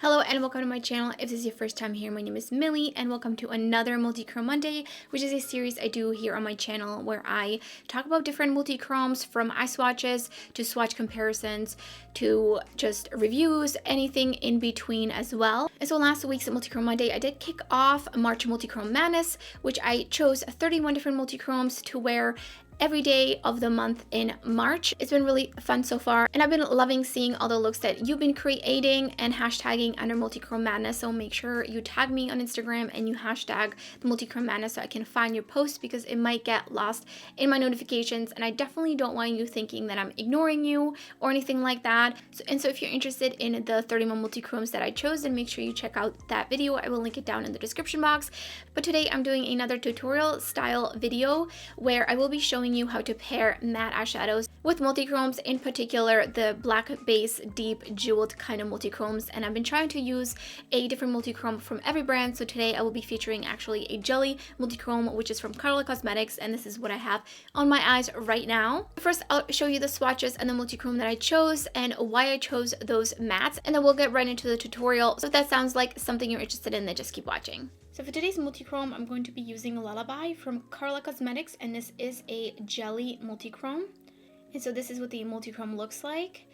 Hello and welcome to my channel. If this is your first time here, my name is Millie and welcome to another Multichrome Monday, which is a series I do here on my channel where I talk about different multichromes, from eye swatches to swatch comparisons to just reviews, anything in between as well. And so last week's Multichrome Monday, I did kick off March Multichrome Madness, which I chose 31 different multichromes to wear every day of the month in March. It's been really fun so far, and I've been loving seeing all the looks that you've been creating and hashtagging under Multichrome Madness. So make sure you tag me on Instagram and you hashtag the Multichrome Madness so I can find your posts, because it might get lost in my notifications, and I definitely don't want you thinking that I'm ignoring you or anything like that. So if you're interested in the 31 multichromes that I chose, then make sure you check out that video. I will link it down in the description box. But today I'm doing another tutorial style video where I will be showing you how to pair matte eyeshadows with multichromes, in particular the black base deep jeweled kind of multichromes. And I've been trying to use a different multichrome from every brand, so today I will be featuring actually a jelly multichrome, which is from Karla Cosmetics, and this is what I have on my eyes right now. First, I'll show you the swatches and the multichrome that I chose and why I chose those mattes, and then we'll get right into the tutorial. So if that sounds like something you're interested in, then just keep watching. So for today's multichrome, I'm going to be using Lullaby from Karla Cosmetics, and this is a jelly multichrome. And so this is what the multichrome looks like.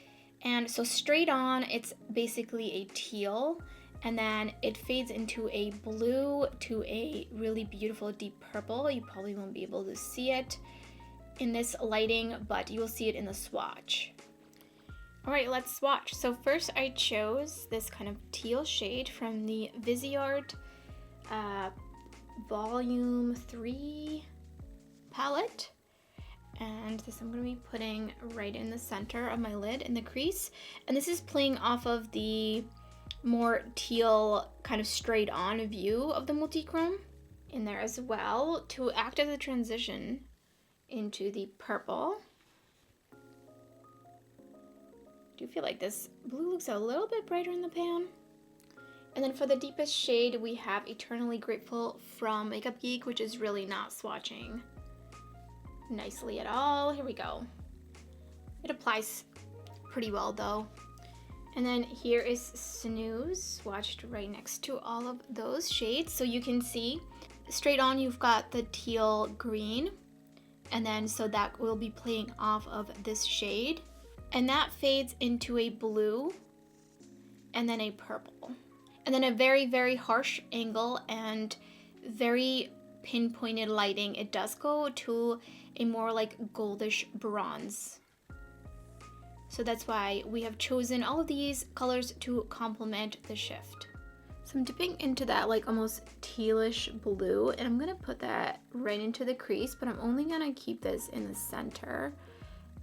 And so straight on, it's basically a teal, and then it fades into a blue to a really beautiful deep purple. You probably won't be able to see it in this lighting, but you will see it in the swatch. All right, let's swatch. So first I chose this kind of teal shade from the Viseart volume 3 palette, and this I'm going to be putting right in the center of my lid in the crease, and this is playing off of the more teal kind of straight on view of the multichrome in there as well, to act as a transition into the purple. I do feel like this blue looks a little bit brighter in the pan. And then for the deepest shade, we have Eternally Grateful from Makeup Geek, which is really not swatching nicely at all. Here we go. It applies pretty well though. And then here is Snooze, swatched right next to all of those shades. So you can see straight on you've got the teal green, and then so that will be playing off of this shade. And that fades into a blue and then a purple. And then a very, very harsh angle and very pinpointed lighting, it does go to a more like goldish bronze. So that's why we have chosen all of these colors to complement the shift. So I'm dipping into that like almost tealish blue, and I'm gonna put that right into the crease, but I'm only gonna keep this in the center.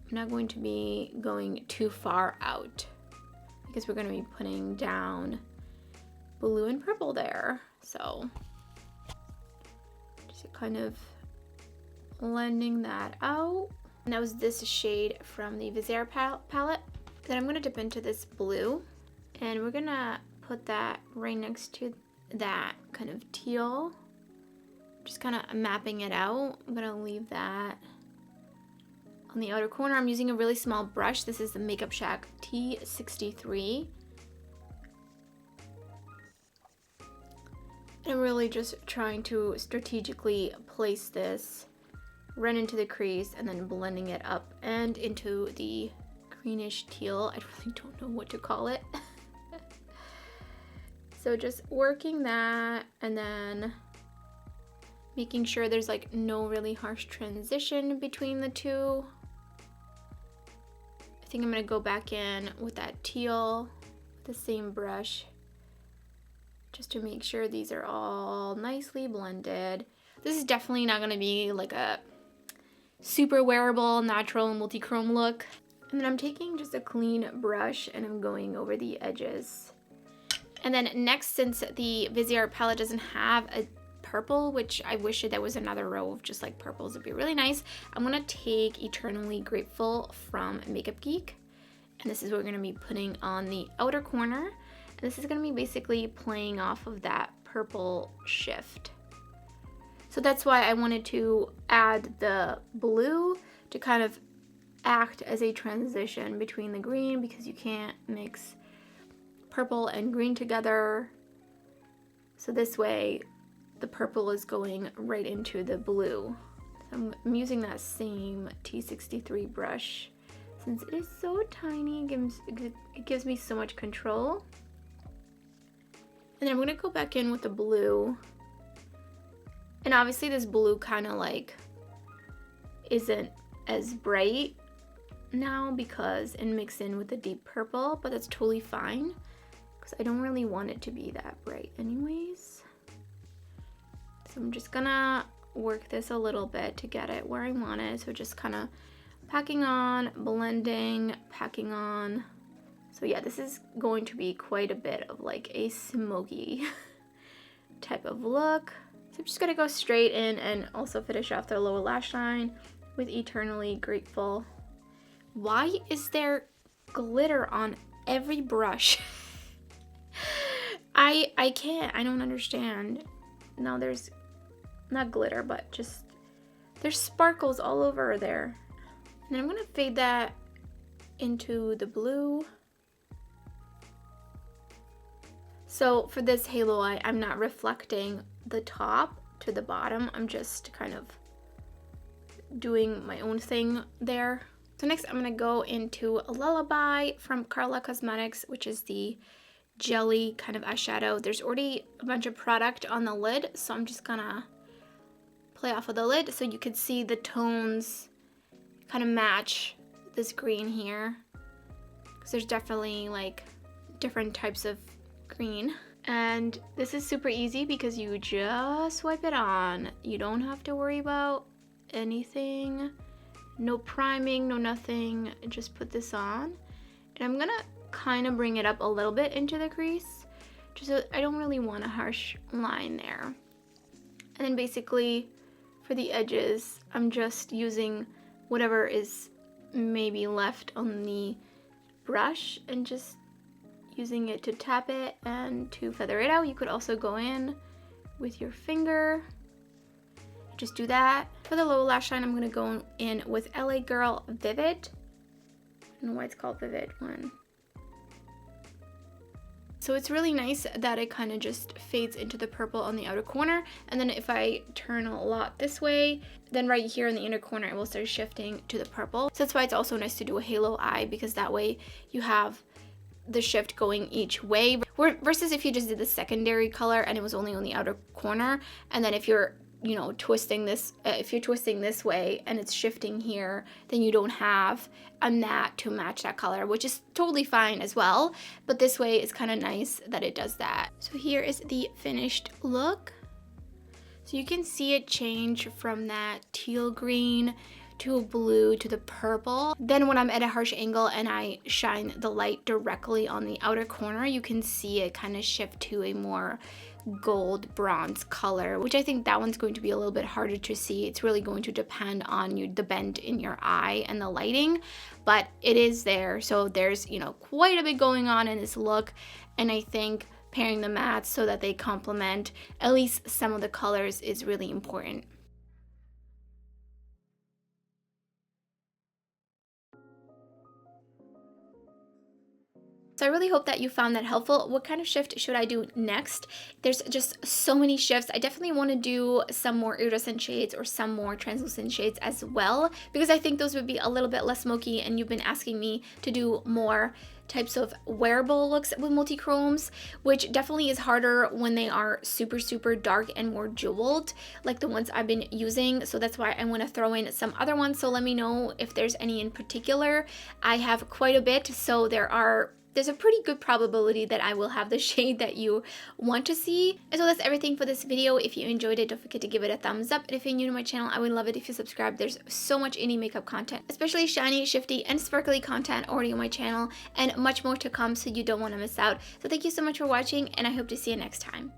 I'm not going to be going too far out because we're gonna be putting down blue and purple there. So just kind of blending that out. And that was this shade from the Viseart palette. Then I'm going to dip into this blue, and we're going to put that right next to that kind of teal, just kind of mapping it out. I'm going to leave that on the outer corner. I'm using a really small brush. This is the Makeup Shack T63. I'm really just trying to strategically place this right into the crease and then blending it up and into the greenish teal. I really don't know what to call it. So just working that and then making sure there's like no really harsh transition between the two. I think I'm gonna go back in with that teal with the same brush, just to make sure these are all nicely blended. This is definitely not gonna be like a super wearable, natural multichrome look. And then I'm taking just a clean brush and I'm going over the edges. And then next, since the Viseart palette doesn't have a purple, which I wish there was another row of just like purples, it'd be really nice, I'm gonna take Eternally Grateful from Makeup Geek. And this is what we're gonna be putting on the outer corner. This is going to be basically playing off of that purple shift. So that's why I wanted to add the blue to kind of act as a transition between the green, because you can't mix purple and green together. So this way the purple is going right into the blue. So I'm using that same T63 brush. Since it is so tiny, it gives me so much control. And then I'm gonna go back in with the blue. And obviously this blue kind of like isn't as bright now because it mixed in with the deep purple, but that's totally fine because I don't really want it to be that bright anyways. So I'm just gonna work this a little bit to get it where I want it. So just kind of packing on, blending, packing on. So yeah, this is going to be quite a bit of like a smoky type of look. So I'm just gonna go straight in and also finish off the lower lash line with Eternally Grateful. Why is there glitter on every brush? I can't, I don't understand. No, there's not glitter, but just there's sparkles all over there. And I'm gonna fade that into the blue. So for this halo eye, I'm not reflecting the top to the bottom. I'm just kind of doing my own thing there. So next I'm gonna go into a Lullaby from Karla Cosmetics, which is the jelly kind of eyeshadow. There's already a bunch of product on the lid, so I'm just gonna play off of the lid so you can see the tones kind of match this green here. Because there's definitely like different types of green. And this is super easy because you just wipe it on. You don't have to worry about anything. No priming, no nothing. Just put this on. And I'm gonna kind of bring it up a little bit into the crease. Just so I don't really want a harsh line there. And then basically for the edges, I'm just using whatever is maybe left on the brush and just using it to tap it and to feather it out. You could also go in with your finger. Just do that. For the lower lash line, I'm going to go in with LA Girl Vivid. I don't know why it's called Vivid one. So it's really nice that it kind of just fades into the purple on the outer corner. And then if I turn a lot this way, then right here in the inner corner, it will start shifting to the purple. So that's why it's also nice to do a halo eye, because that way you have the shift going each way. Versus if you just did the secondary color and it was only on the outer corner. And then if you're, you know, twisting this, if you're twisting this way and it's shifting here, then you don't have a matte to match that color, which is totally fine as well. But this way it's kind of nice that it does that. So here is the finished look. So you can see it change from that teal green to blue to the purple. Then when I'm at a harsh angle and I shine the light directly on the outer corner, you can see it kind of shift to a more gold bronze color, which I think that one's going to be a little bit harder to see. It's really going to depend on the bend in your eye and the lighting, but it is there. So there's, you know, quite a bit going on in this look, and I think pairing the mattes so that they complement at least some of the colors is really important. So I really hope that you found that helpful. What kind of shift should I do next? There's just so many shifts. I definitely want to do some more iridescent shades or some more translucent shades as well, because I think those would be a little bit less smoky, and you've been asking me to do more types of wearable looks with multi-chromes, which definitely is harder when they are super, super dark and more jeweled, like the ones I've been using. So that's why I want to throw in some other ones. So let me know if there's any in particular. I have quite a bit, so there's a pretty good probability that I will have the shade that you want to see. And so that's everything for this video. If you enjoyed it, don't forget to give it a thumbs up. And if you're new to my channel, I would love it if you subscribe. There's so much indie makeup content, especially shiny, shifty, and sparkly content already on my channel, and much more to come, so you don't want to miss out. So thank you so much for watching, and I hope to see you next time.